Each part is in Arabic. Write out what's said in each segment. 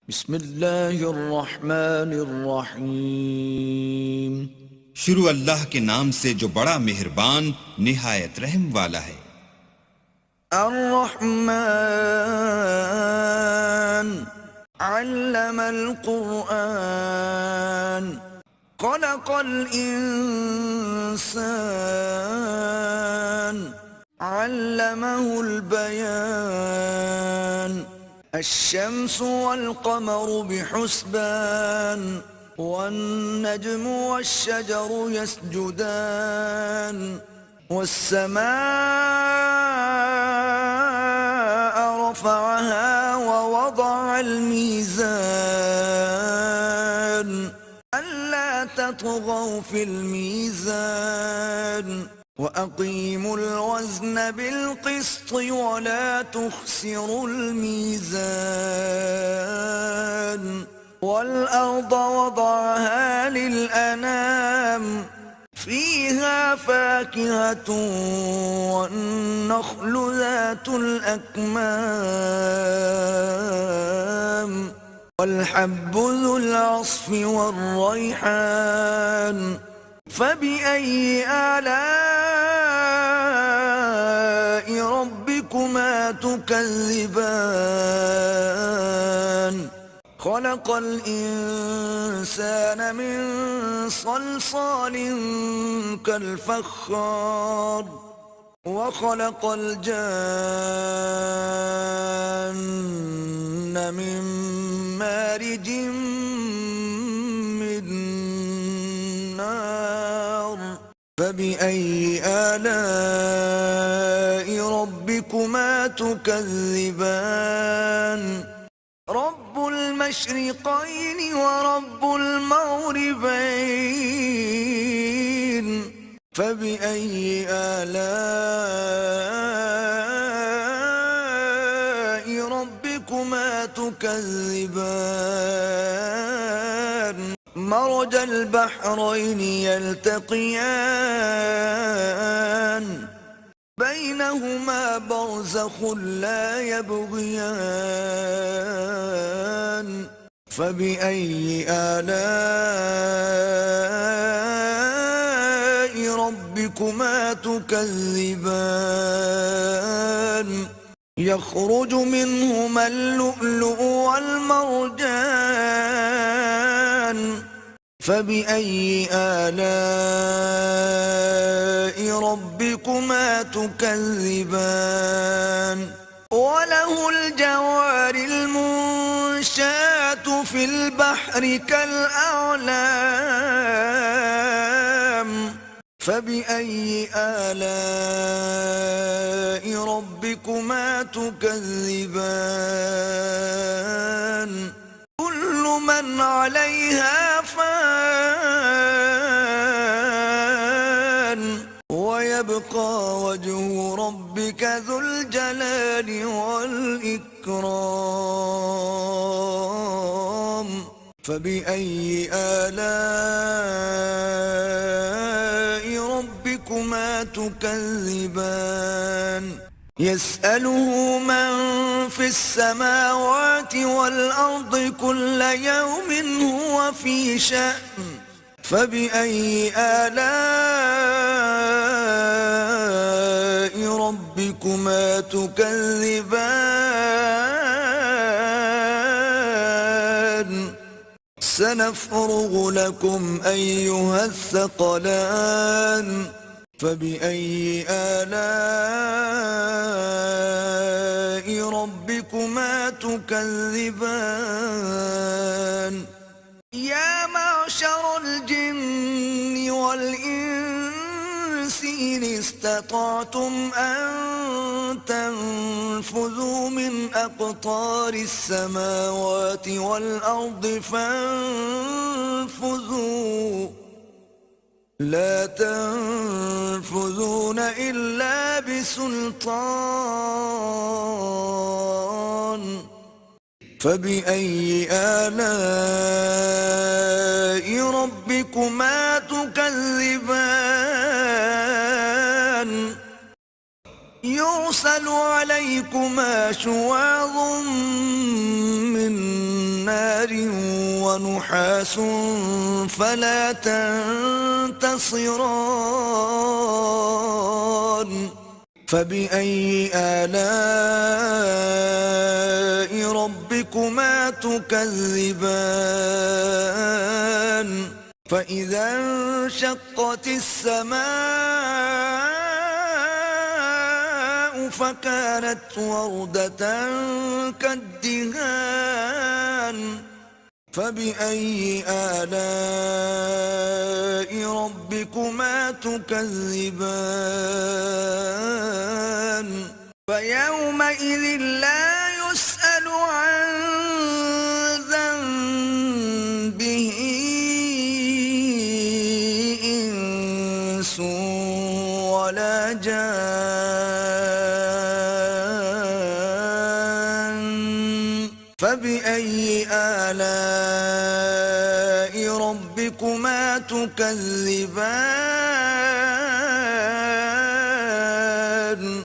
بسم الله الرحمن الرحیم शुरू अल्लाह के नाम से जो बड़ा मेहरबान निहायत रहम वाला है। الرحمن علم القرآن خلق الإنسان علمه البيان الشمس والقمر بحسبان والنجم والشجر يسجدان والسماء رفعها ووضع الميزان ألا تطغوا في الميزان وأقيموا الوزن بالقسط ولا تخسروا الميزان والأرض وضعها للأنام فيها فاكهة والنخل ذات الأكمام والحب ذو العصف والريحان فبأي آلاء ربكما تكذبان خلق الإنسان من صلصال كالفخار وخلق الجان من مارج من نار فبأي آلاء ربكما تكذبان رب المشرقين ورب المغربين فبأي آلاء ربكما تكذبان مرج البحرين يلتقيان بينهما برزخ لا يبغيان فبأي آلاء ربكما تكذبان يخرج منهما اللؤلؤ والمرجان فبأي آلاء ربكما تكذبان وله الجوار المنشآت في البحر كالأعلام فبأي آلاء ربكما تكذبان كل من عليها فان ويبقى وجه ربك ذو الجلال والإكرام فبأي آلاء ربكما تكذبان يسأله من في السماوات والأرض كل يوم هو في شأن فبأي آلاء ربكما تكذبان سنفرغ لكم أيها الثقلان فبأي آلاء ربكما تكذبان يا معشر الجن والإنس إن استطعتم أن تنفذوا من أقطار السماوات والأرض فانفذوا لا تنفذون إلا بسلطان فبأي آلاء ربكما تكذبان يرسل عليكما شواظ من نار ونحاس فلا تنتصران فبأي آلاء ربكما تكذبان فإذا انشقت السماء فكانت وردة كالدهان فبأي آلاء ربكما تكذبان فيومئذ لا يسأل عن ذنبه إنس ولا جان فبأي آلاء ربكما تكذبان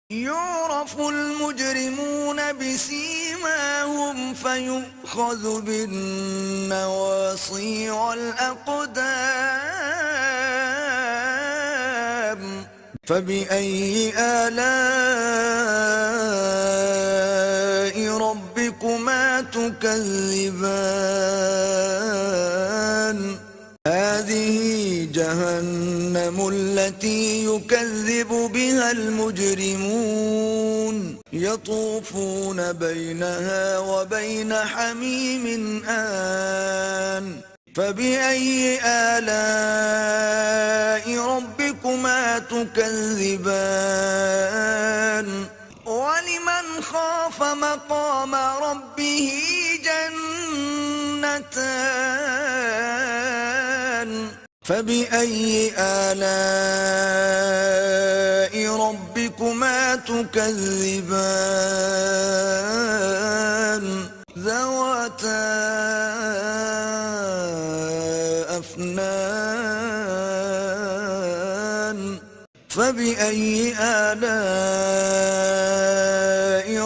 يعرف المجرمون بسيماهم فيؤخذ بالنواصي والأقدام فبأي آلاء ربكما تكذبان هذه جهنم التي يكذب بها المجرمون يطوفون بينها وبين حميم آن فبأي آلاء ربكما تكذبان ولمن خاف مقام ربه جنتان فبأي آلاء ربكما تكذبان ذواتا أفنان فبأي آلاء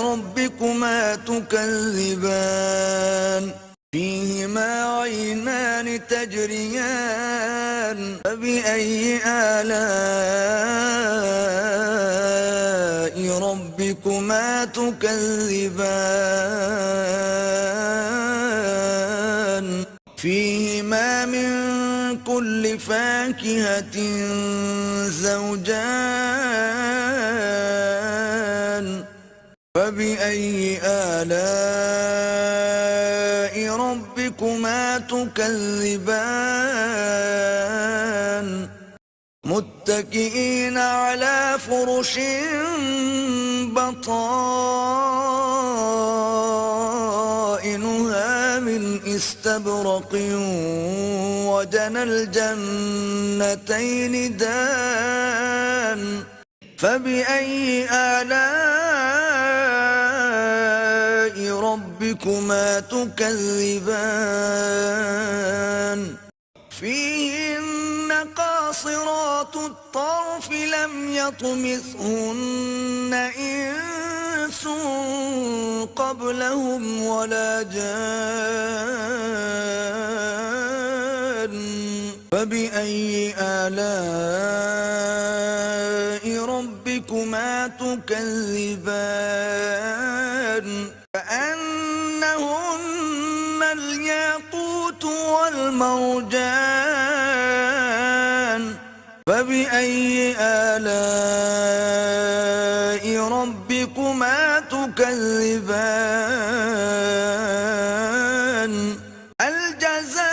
ربكما تكذبان فيهما عينان تجريان فبأي آلاء ربكما تكذبان فيهما من كل فاكهة زوجان فبأي آلاء ربكما تكذبان متكئين على فرش بطائنها من استبرق وجنى الجنتين دان فبأي آلاء ربكما تكذبان فيهن قاصرات الطرف لم يطمثهن إنس قبلهم ولا جان فبأي آلاء ربكما تكذبان كأنهن الياقوت والمرجان فبأي آلاء ربكما تكذبان الجزاء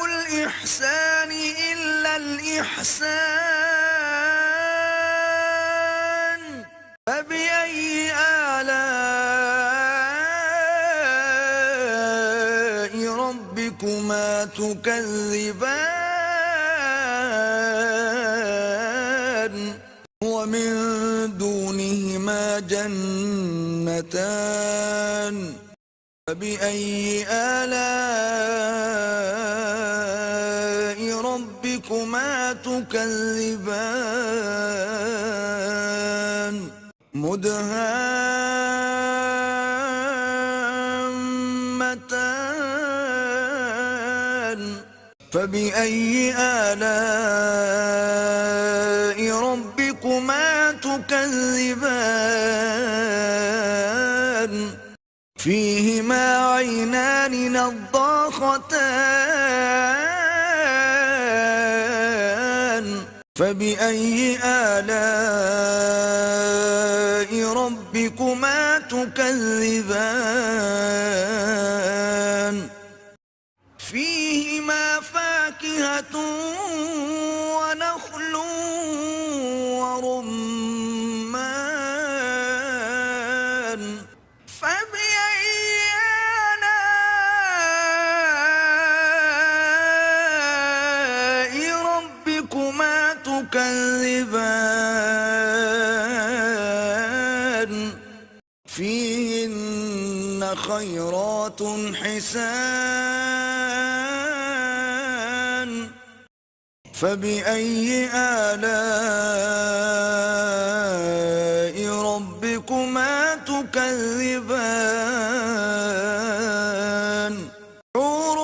الإحسان إلا الإحسان فبأي آلاء ربكما تكذبان ومن دونهما جنتان فبأي آلاء ربكما تكذبان نعمتان فبأي آلاء ربكما تكذبان فيهما عينان نضاختان فبأي آلاء ربكما تكذبان فيهما فاكهة ونخل ورمان فبأي آلاء ربكما تكذبان فيهن خيرات حسان فبأي آلاء ربكما تكذبان حور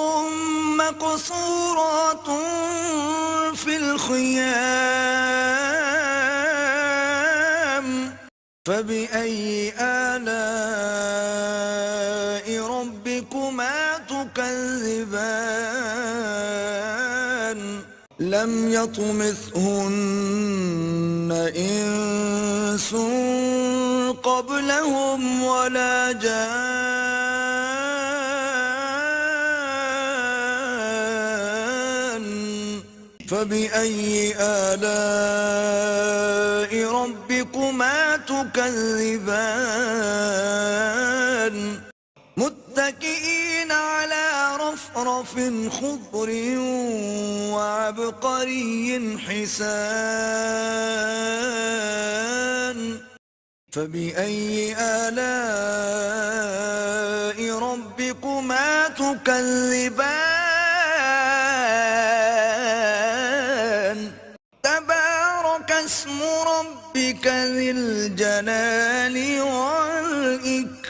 مقصورات في الخيام فبأي آلاء ربكما تكذبان لم يطمثهن إنس قبلهم ولا جان فبأي آلاء ربكما تكذبان متكئين على رفرف خضر وعبقري حسان فبأي آلاء ربكما تكذبان تبارك اسم ربك ذي الجلال والإكرام